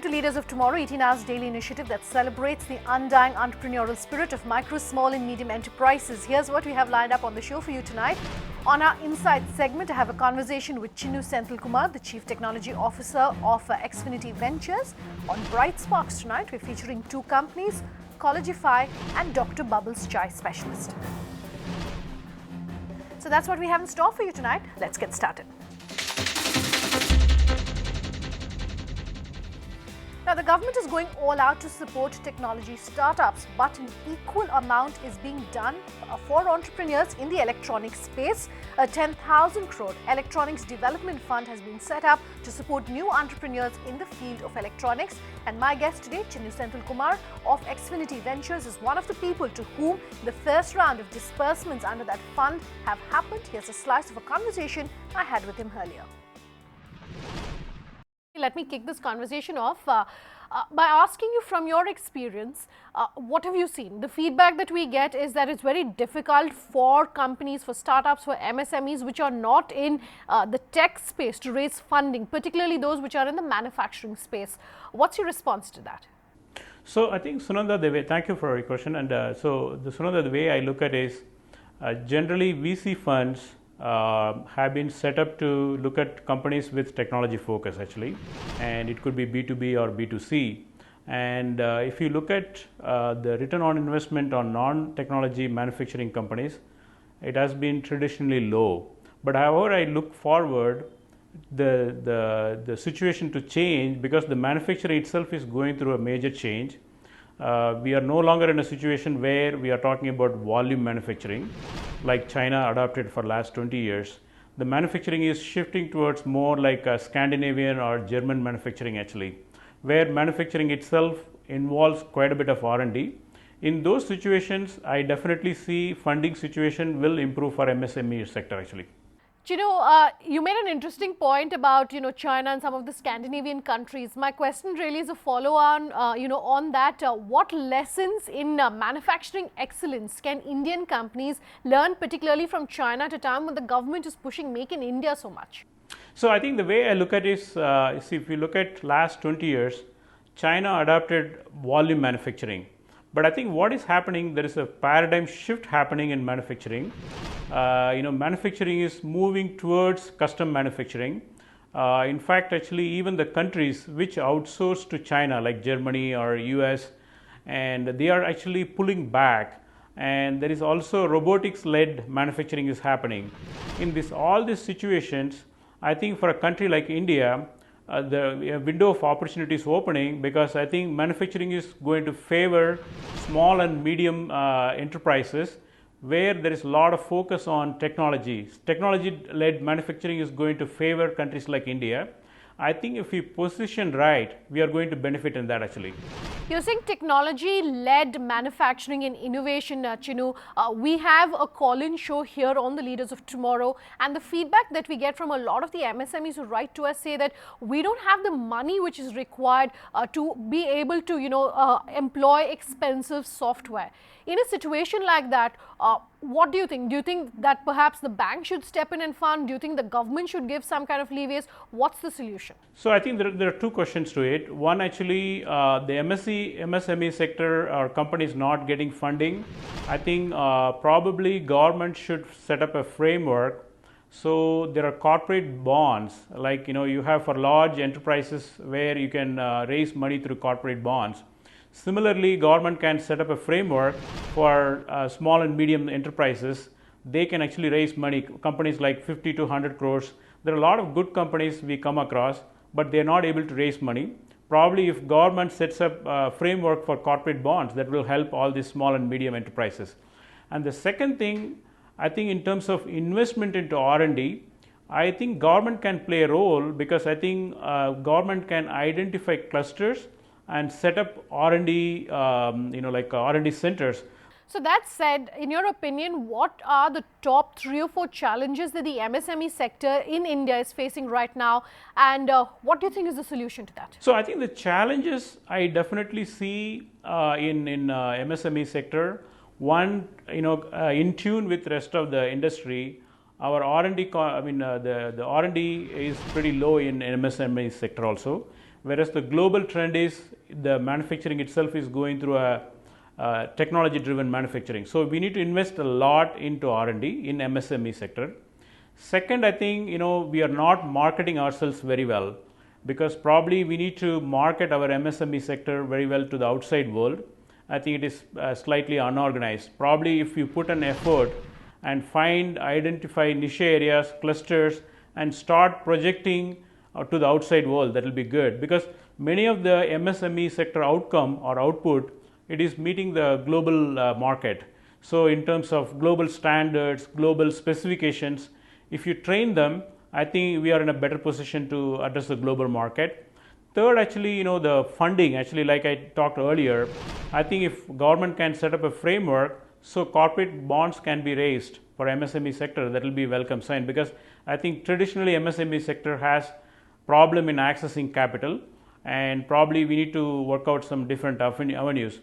Welcome to Leaders of Tomorrow, 18 Hours daily initiative that celebrates the undying entrepreneurial spirit of micro, small and medium enterprises. Here's what we have lined up on the show for you tonight. On our Insight segment, I have a conversation with Chinnu Senthilkumar, the Chief Technology Officer of Xfinity Ventures. On Bright Sparks tonight, we're featuring two companies, Collegify and Dr. Bubbles Chai Specialist. So that's what we have in store for you tonight. Let's get started. Now, the government is going all out to support technology startups, but an equal amount is being done for entrepreneurs in the electronics space. A 10,000 crore electronics development fund has been set up to support new entrepreneurs in the field of electronics. And my guest today, Chinnu Senthilkumar of Xfinity Ventures, is one of the people to whom the first round of disbursements under that fund have happened. Here's a slice of a conversation I had with him earlier. Let me kick this conversation off by asking you, from your experience, what have you seen? The feedback that we get is that it's very difficult for companies, for startups, for MSMEs which are not in the tech space to raise funding, particularly those which are in the manufacturing space. What's your response to that? So I think, Sunanda, thank you for your question. And Sunanda, the way I look at it is generally VC funds have been set up to look at companies with technology focus actually, and it could be B2B or B2C. And if you look at the return on investment on non-technology manufacturing companies, it has been traditionally low. But however, I look forward the situation to change, because the manufacturing itself is going through a major change. We are no longer in a situation where we are talking about volume manufacturing like China adopted for last 20 years. The manufacturing is shifting towards more like a Scandinavian or German manufacturing actually, where manufacturing itself involves quite a bit of R&D. In those situations, I definitely see funding situation will improve for MSME sector actually. You made an interesting point about, China and some of the Scandinavian countries. My question really is a follow-on, on that. What lessons in manufacturing excellence can Indian companies learn, particularly from China, at a time when the government is pushing Make in India so much? So I think the way I look at it is, if you look at last 20 years, China adopted volume manufacturing. But I think what is happening, there is a paradigm shift happening in manufacturing. Manufacturing is moving towards custom manufacturing. In fact, actually, even the countries which outsource to China, like Germany or US, and they are actually pulling back. And there is also robotics-led manufacturing is happening. In all these situations, I think for a country like India, the window of opportunity is opening, because I think manufacturing is going to favor small and medium enterprises, where there is a lot of focus on technology. Technology-led manufacturing is going to favor countries like India. I think if we position right, we are going to benefit in that actually. You're saying technology-led manufacturing and innovation, Chinnu. We have a call-in show here on the Leaders of Tomorrow, and the feedback that we get from a lot of the MSMEs who write to us say that we don't have the money which is required to be able to, employ expensive software. In a situation like that, what do you think? Do you think that perhaps the bank should step in and fund? Do you think the government should give some kind of leeways? What's the solution? So I think there are two questions to it. One, actually, the MSME sector or companies not getting funding. I think probably government should set up a framework. So there are corporate bonds, like you have for large enterprises where you can raise money through corporate bonds. Similarly, government can set up a framework for small and medium enterprises. They can actually raise money, companies like 50 to 100 crores. There are a lot of good companies we come across, but they are not able to raise money. Probably if government sets up a framework for corporate bonds, that will help all these small and medium enterprises. And the second thing, I think in terms of investment into R&D, I think government can play a role, because I think government can identify clusters and set up R&D, like R&D centers. So that said, in your opinion, what are the top 3 or 4 challenges that the MSME sector in India is facing right now, and what do you think is the solution to that? So I think the challenges I definitely see in MSME sector. One, in tune with the rest of the industry. Our R&D, the R&D is pretty low in MSME sector also. whereas the global trend is the manufacturing itself is going through a technology driven manufacturing. So we need to invest a lot into R&D in MSME sector. Second, I think we are not marketing ourselves very well, because probably we need to market our MSME sector very well to the outside world. I think it is slightly unorganized. Probably if you put an effort and identify niche areas, clusters, and start projecting to the outside world, that will be good, because many of the MSME sector outcome or output, it is meeting the global market. So in terms of global standards, global specifications, if you train them, I think we are in a better position to address the global market. Third, actually, the funding, actually, like I talked earlier, I think if government can set up a framework so corporate bonds can be raised for MSME sector, that will be a welcome sign, because I think traditionally MSME sector has problem in accessing capital, and probably we need to work out some different avenues.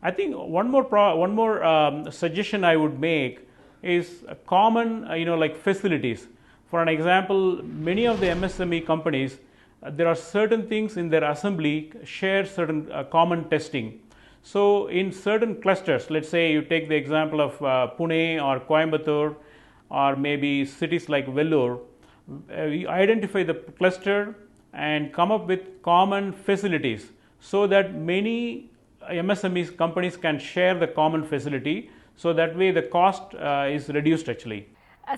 I think one more suggestion I would make is common, like facilities. For an example, many of the MSME companies, there are certain things in their assembly share certain common testing. So in certain clusters, let's say you take the example of Pune or Coimbatore, or maybe cities like Vellore, you identify the cluster and come up with common facilities so that many MSME companies can share the common facility, so that way the cost is reduced actually.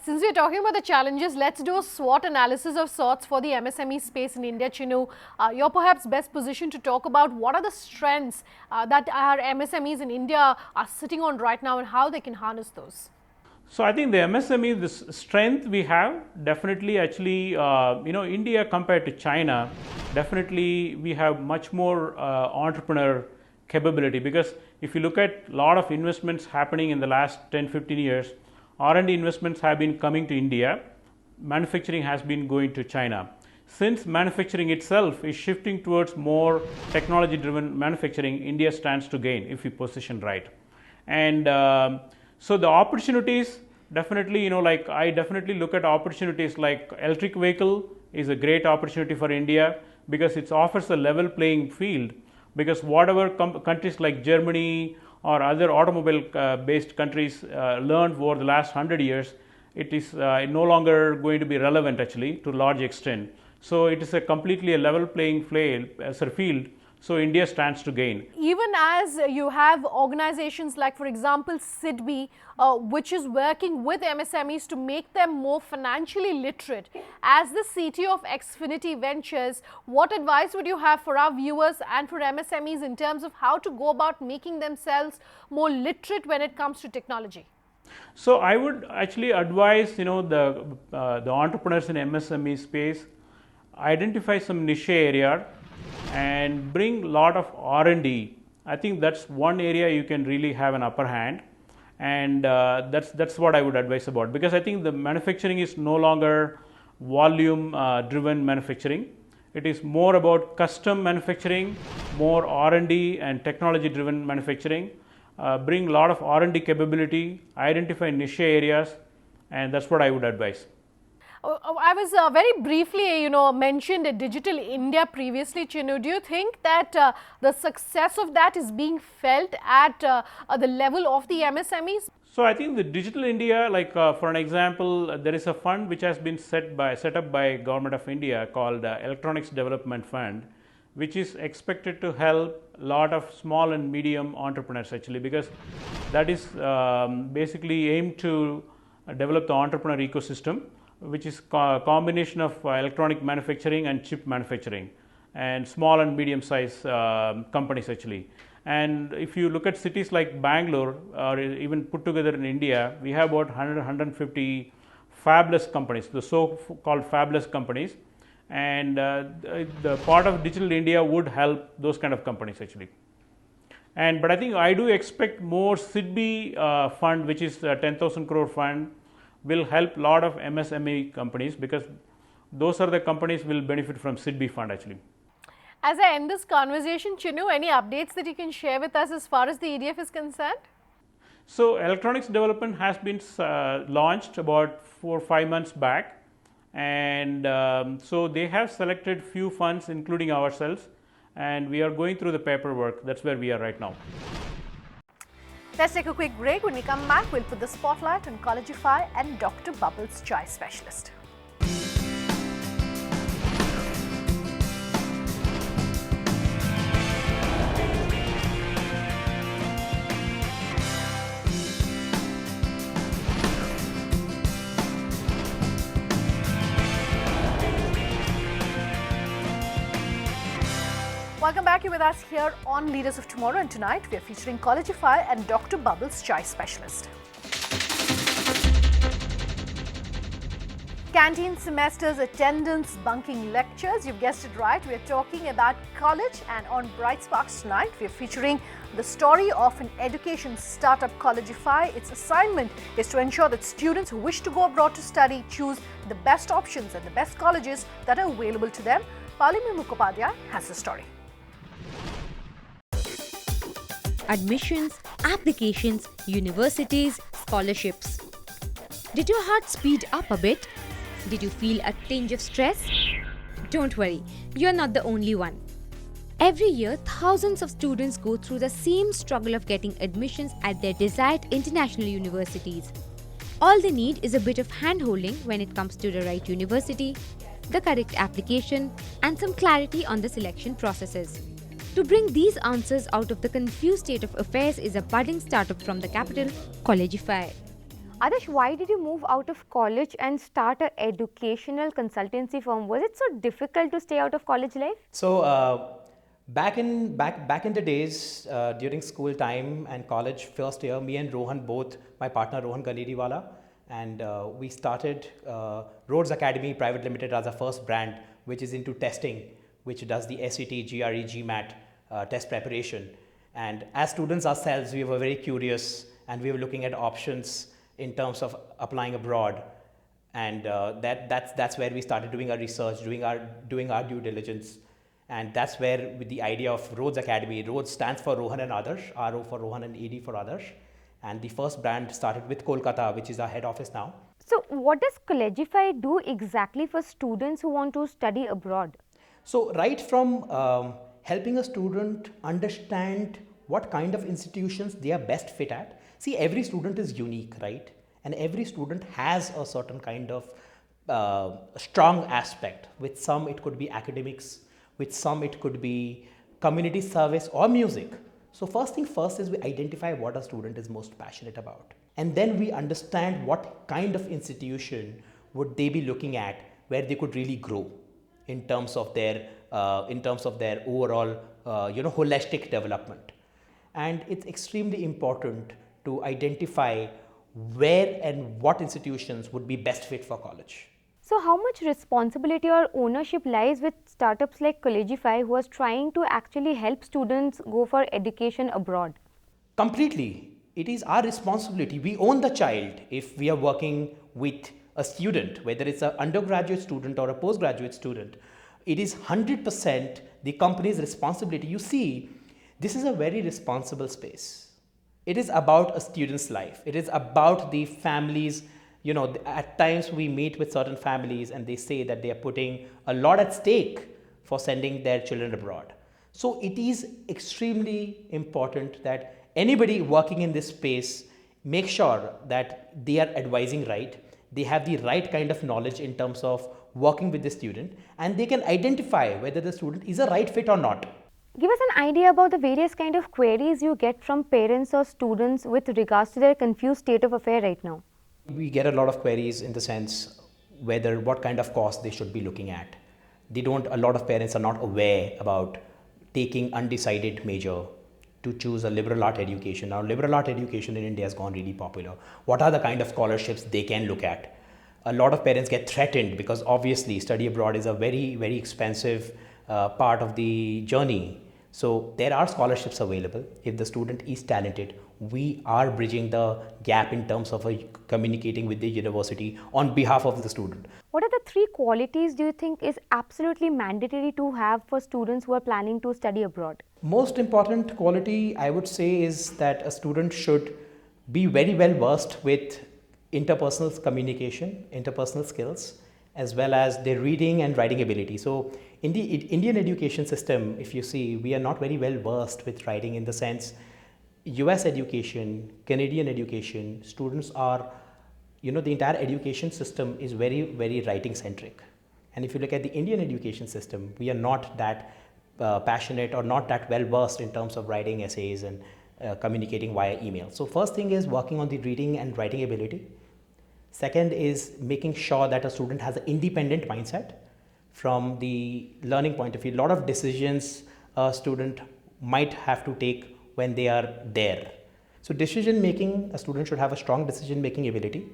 Since we're talking about the challenges, let's do a SWOT analysis of sorts for the MSME space in India. Chinu, you're perhaps best positioned to talk about what are the strengths that our MSMEs in India are sitting on right now and how they can harness those. So I think the MSME, the strength we have, definitely actually, India compared to China, definitely we have much more entrepreneur capability, because if you look at a lot of investments happening in the last 10-15 years, R&D investments have been coming to India, manufacturing has been going to China. Since manufacturing itself is shifting towards more technology driven manufacturing, India stands to gain if we position right. And so the opportunities, definitely, I definitely look at opportunities like electric vehicle is a great opportunity for India, because it offers a level playing field, because whatever countries like Germany or other automobile based countries learned over the last 100 years, it is no longer going to be relevant actually to a large extent. So it is a completely a level playing field. So India stands to gain. Even as you have organizations like, for example, SIDBI, which is working with MSMEs to make them more financially literate. As the CTO of Xfinity Ventures, what advice would you have for our viewers and for MSMEs in terms of how to go about making themselves more literate when it comes to technology? So I would actually advise, the entrepreneurs in MSME space, identify some niche area and bring a lot of R&D. I think that's one area you can really have an upper hand, and that's what I would advise about, because I think the manufacturing is no longer volume driven manufacturing. It is more about custom manufacturing, more R&D and technology driven manufacturing. Bring a lot of R&D capability, identify niche areas, and that's what I would advise. I was very briefly, mentioned Digital India previously, Chinu. Do you think that the success of that is being felt at the level of the MSMEs? So I think the Digital India, like for an example, there is a fund which has been set up by Government of India called Electronics Development Fund, which is expected to help a lot of small and medium entrepreneurs actually, because that is basically aimed to develop the entrepreneur ecosystem, which is combination of electronic manufacturing and chip manufacturing, and small and medium size companies actually. And if you look at cities like Bangalore, or even put together in India, we have about 150 fabless companies, the so-called fabless companies, and the part of Digital India would help those kind of companies actually. But I think I do expect more SIDBI fund, which is a 10,000 crore fund, will help a lot of MSME companies, because those are the companies will benefit from SIDBI fund actually. As I end this conversation, Chinu, any updates that you can share with us as far as the EDF is concerned? So electronics development has been launched about 4 or 5 months back, and so they have selected few funds, including ourselves, and we are going through the paperwork. That's where we are right now. Let's take a quick break. When we come back, we'll put the spotlight on Collegify and Dr. Bubbles Chai Specialist. Welcome back. You're with us here on Leaders of Tomorrow, and tonight we are featuring Collegify and Dr. Bubbles Chai Specialist. Canteen semesters, attendance, bunking lectures. You've guessed it right. We're talking about college, and on Bright Sparks tonight, we're featuring the story of an education startup, Collegify. Its assignment is to ensure that students who wish to go abroad to study choose the best options and the best colleges that are available to them. Palimi Mukhopadhyay has the story. Admissions, applications, universities, scholarships. Did your heart speed up a bit? Did you feel a tinge of stress? Don't worry, you're not the only one. Every year, thousands of students go through the same struggle of getting admissions at their desired international universities. All they need is a bit of hand-holding when it comes to the right university, the correct application, and some clarity on the selection processes. To bring these answers out of the confused state of affairs is a budding startup from the capital, Collegify. Adarsh, why did you move out of college and start an educational consultancy firm? Was it so difficult to stay out of college life? So back in the days during school time and college first year, me and Rohan both, my partner Rohan Ganeriwala, and we started Rhodes Academy Private Limited as our first brand, which is into testing, which does the SET, GRE, GMAT test preparation. And as students ourselves, we were very curious, and we were looking at options in terms of applying abroad. And that's where we started doing our research, doing our due diligence. And that's where, with the idea of Rhodes Academy, Rhodes stands for Rohan and Adarsh, RO for Rohan and ED for Adarsh. And the first brand started with Kolkata, which is our head office now. So what does Collegify do exactly for students who want to study abroad? So right from helping a student understand what kind of institutions they are best fit at. See, every student is unique, right? And every student has a certain kind of strong aspect. With some it could be academics, with some it could be community service or music. So first thing first is we identify what a student is most passionate about. And then we understand what kind of institution would they be looking at where they could really grow in terms of their overall holistic development. And it's extremely important to identify where and what institutions would be best fit for college. So how much responsibility or ownership lies with startups like Collegify, who are trying to actually help students go for education abroad? Completely. It is our responsibility. We own the child if we are working with a student, whether it's an undergraduate student or a postgraduate student. It is 100% the company's responsibility. You see, this is a very responsible space. It is about a student's life. It is about the families. At times we meet with certain families and they say that they are putting a lot at stake for sending their children abroad. So it is extremely important that anybody working in this space make sure that they are advising right. They have the right kind of knowledge in terms of working with the student, and they can identify whether the student is a right fit or not. Give us an idea about the various kind of queries you get from parents or students with regards to their confused state of affair right now. We get a lot of queries in the sense what kind of course they should be looking at. A lot of parents are not aware about taking undecided major to choose a liberal art education. Now, liberal art education in India has gone really popular. What are the kind of scholarships they can look at? A lot of parents get threatened because obviously study abroad is a very, very expensive part of the journey. So there are scholarships available. If the student is talented, we are bridging the gap in terms of communicating with the university on behalf of the student. What are the 3 qualities do you think is absolutely mandatory to have for students who are planning to study abroad? Most important quality I would say is that a student should be very well versed with interpersonal communication, interpersonal skills, as well as their reading and writing ability. So in the Indian education system, if you see, we are not very well versed with writing, in the sense US education, Canadian education, students are, the entire education system is very, very writing centric. And if you look at the Indian education system, we are not that passionate or not that well versed in terms of writing essays and communicating via email. So first thing is working on the reading and writing ability. Second is making sure that a student has an independent mindset from the learning point of view. A lot of decisions a student might have to take when they are there. So decision making, a student should have a strong decision making ability.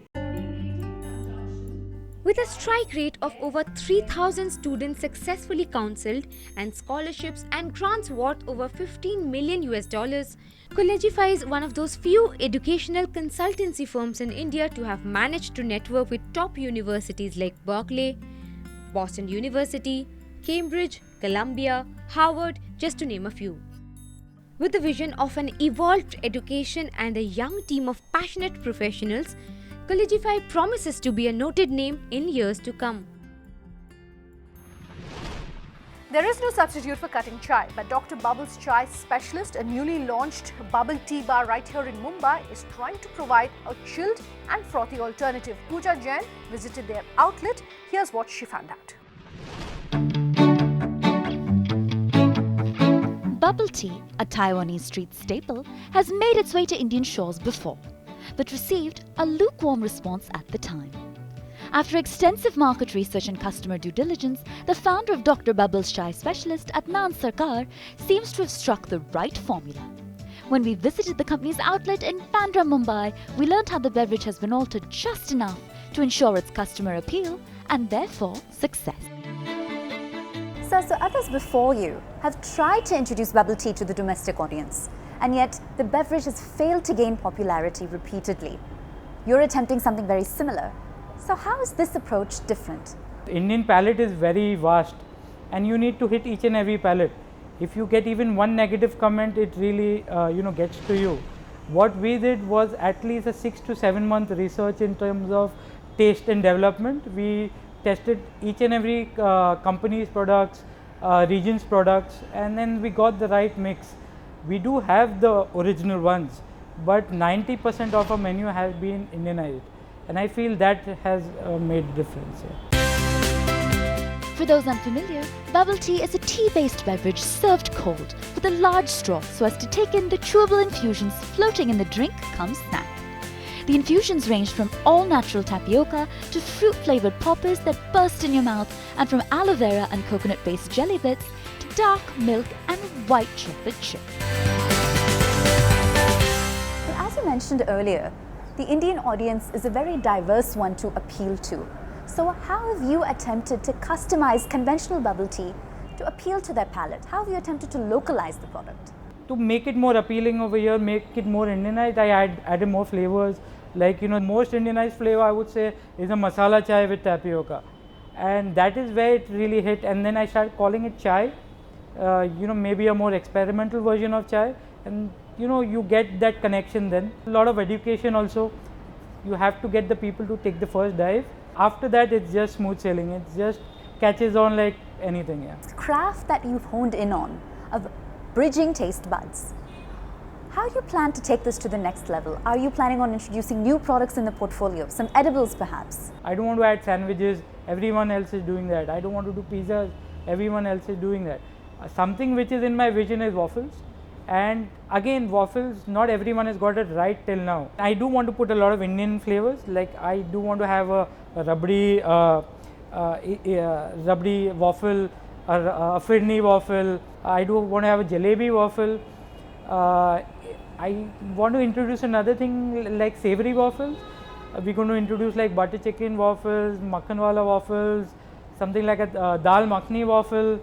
With a strike rate of over 3,000 students successfully counseled and scholarships and grants worth over $15 million, Collegify is one of those few educational consultancy firms in India to have managed to network with top universities like Berkeley, Boston University, Cambridge, Columbia, Harvard, just to name a few. With the vision of an evolved education and a young team of passionate professionals, Collegify promises to be a noted name in years to come. There is no substitute for cutting chai, but Dr. Bubble's Chai Specialist, a newly launched bubble tea bar right here in Mumbai, is trying to provide a chilled and frothy alternative. Pooja Jain visited their outlet. Here's what she found out. Bubble tea, a Taiwanese street staple, has made its way to Indian shores before, but received a lukewarm response at the time. After extensive market research and customer due diligence, the founder of Dr. Bubble's Chai Specialist, Adnan Sarkar, seems to have struck the right formula. When we visited the company's outlet in Bandra, Mumbai, we learned how the beverage has been altered just enough to ensure its customer appeal and therefore success. So others before you have tried to introduce bubble tea to the domestic audience, and yet the beverage has failed to gain popularity repeatedly. You're attempting something very similar. So how is this approach different? The Indian palate is very vast and you need to hit each and every palate. If you get even one negative comment, it really gets to you. What we did was at least a 6 to 7 month research in terms of taste and development. We tested each and every company's products, region's products, and then we got the right mix. We do have the original ones, but 90% of our menu has been Indianized, and I feel that has made a difference here. For those unfamiliar, bubble tea is a tea-based beverage served cold with a large straw so as to take in the chewable infusions floating in the drink come snack. The infusions range from all-natural tapioca to fruit-flavored poppers that burst in your mouth, and from aloe vera and coconut-based jelly bits to dark milk and white chocolate chip. Well, as you mentioned earlier, the Indian audience is a very diverse one to appeal to. So how have you attempted to customize conventional bubble tea to appeal to their palate? How have you attempted to localize the product? To make it more appealing over here, make it more Indianized, I added more flavors. Like, most Indianized flavor I would say is a masala chai with tapioca, and that is where it really hit. And then I started calling it chai, maybe a more experimental version of chai, and you get that connection then. A lot of education also. You have to get the people to take the first dive. After that, it's just smooth sailing. It just catches on like anything. Yeah. The craft that you've honed in on of bridging taste buds. How do you plan to take this to the next level? Are you planning on introducing new products in the portfolio, some edibles perhaps? I don't want to add sandwiches, everyone else is doing that. I don't want to do pizzas, everyone else is doing that. Something which is in my vision is waffles. And again, waffles, not everyone has got it right till now. I do want to put a lot of Indian flavors, like I do want to have a rabdi waffle, a firni waffle. I do want to have a jalebi waffle. I want to introduce another thing like savory waffles. We're going to introduce like butter chicken waffles, makhanwala waffles, something like a dal makhni waffle.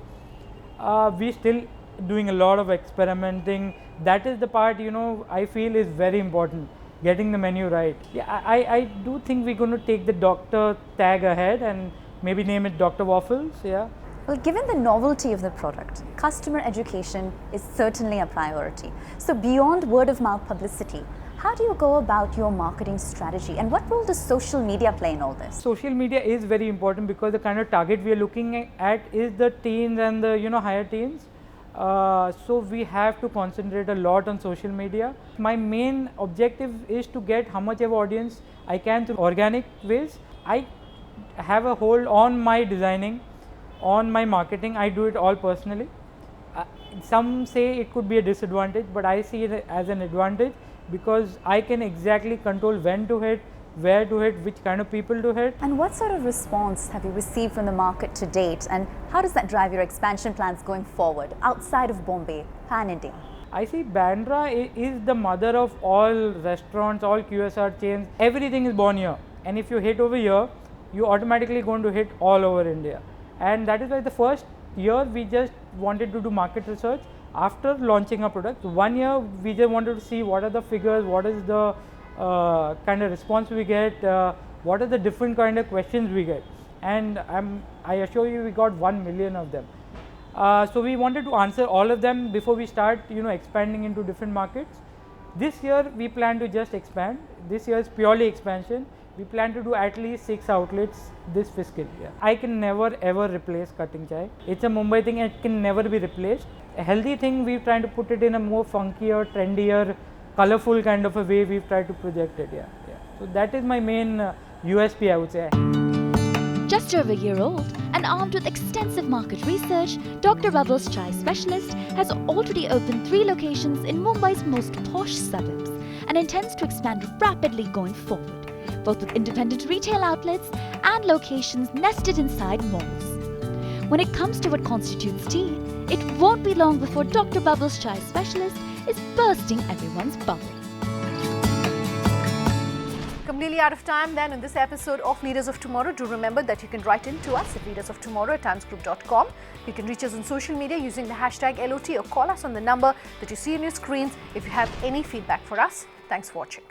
We still doing a lot of experimenting. That is the part I feel is very important, getting the menu right. Yeah, I do think we're going to take the doctor tag ahead and maybe name it Dr. Waffles. Yeah. Well, given the novelty of the product, customer education is certainly a priority. So beyond word of mouth publicity, How do you go about your marketing strategy, and what role does social media play in all this? Social media is very important because the kind of target we are looking at is the teens and the higher teens. So we have to concentrate a lot on social media. My main objective is to get how much of audience I can through organic ways. I have a hold on my designing, on my marketing. I do it all personally. Some say it could be a disadvantage, but I see it as an advantage because I can exactly control when to hit, where to hit, which kind of people to hit. And what sort of response have you received from the market to date, and how does that drive your expansion plans going forward outside of Bombay, pan-India? I see Bandra is the mother of all restaurants, all QSR chains. Everything is born here, and if you hit over here, you automatically going to hit all over India. And that is why the first year we just wanted to do market research after launching a product. 1 year we just wanted to see what are the figures, what is the kind of response we get, what are the different kind of questions we get, and I assure you we got 1 million of them. So we wanted to answer all of them before we start expanding into different markets. This year we plan to just expand. This year is purely expansion. We plan to do at least 6 outlets this fiscal year. I can never ever replace cutting chai. It's a Mumbai thing and it can never be replaced. A healthy thing, we're trying to put it in a more funkier, trendier, colorful kind of a way. We've tried to project it. Yeah. So that is my main USP, I would say. Just over a year old and armed with extensive market research, Dr. Bubbles Chai Specialist has already opened 3 locations in Mumbai's most posh suburbs and intends to expand rapidly going forward, both with independent retail outlets and locations nested inside malls. When it comes to what constitutes tea, it won't be long before Dr. Bubbles Chai Specialist is bursting everyone's bubble. Completely out of time then in this episode of Leaders of Tomorrow. Do remember that you can write in to us at leadersoftomorrow@timesgroup.com. You can reach us on social media using the hashtag LOT or call us on the number that you see on your screens if you have any feedback for us. Thanks for watching.